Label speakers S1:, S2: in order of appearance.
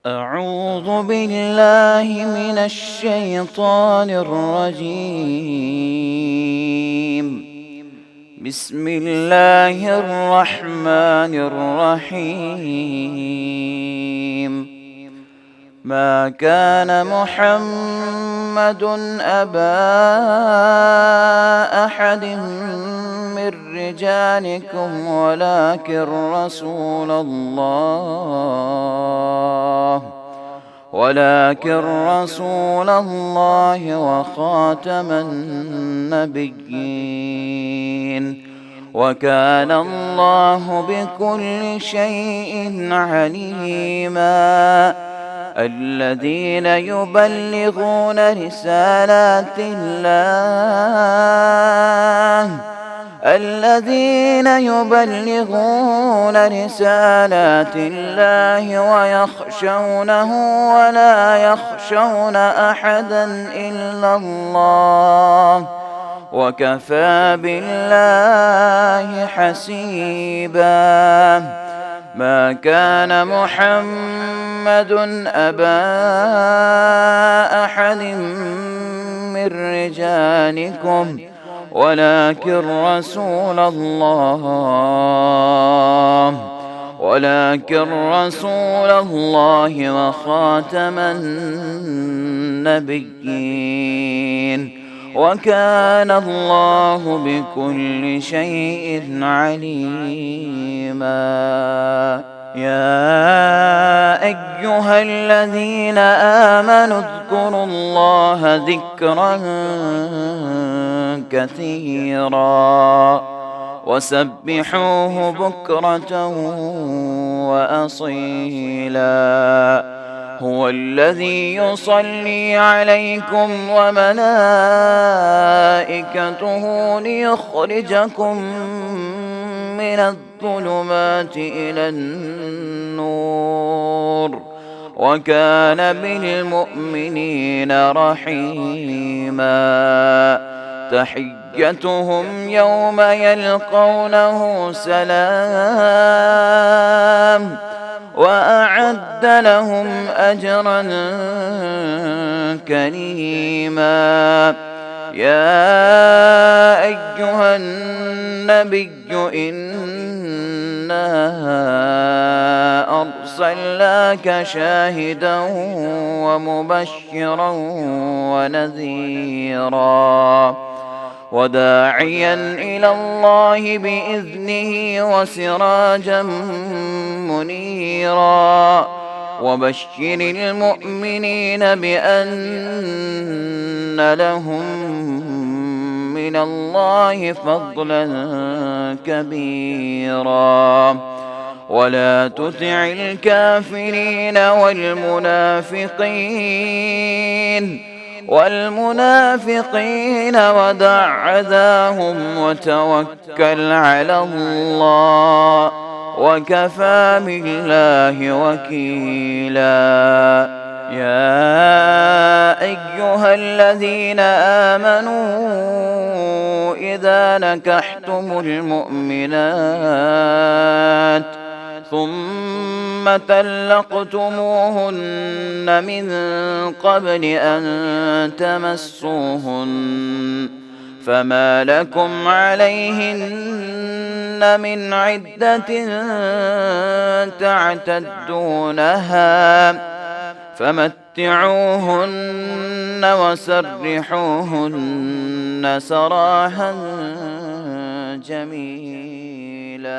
S1: أعوذ بالله من الشيطان الرجيم. بسم الله الرحمن الرحيم. ما كان محمد أبا أحد من رجالكم ولكن رسول الله وخاتم النبيين، وكان الله بكل شيء عليما. الذين يبلغون رسالات الله ويخشونه ولا يخشون أحدا إلا الله، وكفى بالله حسيبا. ما كان محمد أبا أحد من رجالكم ولكن رسول الله وخاتم النبيين، وكان الله بكل شيء عليما. يا أيها الذين آمنوا اذكروا الله ذكرا كثيرا وسبحوه بكرة وأصيلا. هو الذي يصلي عليكم وملائكته ليخرجكم من الظلمات إلى النور، وكان بالمؤمنين رحيما. تحيتهم يوم يلقونه سلام، وأعد لهم أجرا كريما. يا أيها النبي إنا أرسلناك شاهدا ومبشرا ونذيرا وداعيا إلى الله بإذنه وسراجا منيرا. وبشر المؤمنين بأن لهم من الله فضلا كبيرا. ولا تطع الكافرين والمنافقين ودع عذاهم وتوكل على الله، وكفى بالله وكيلا. يا أيها الذين آمنوا إذا نكحتم المؤمنات ثم طلقتموهن من قبل أن تمسوهن فما لكم عليهن من عدة تعتدونها، فمتعوهن وسرحوهن سراحا جميلا.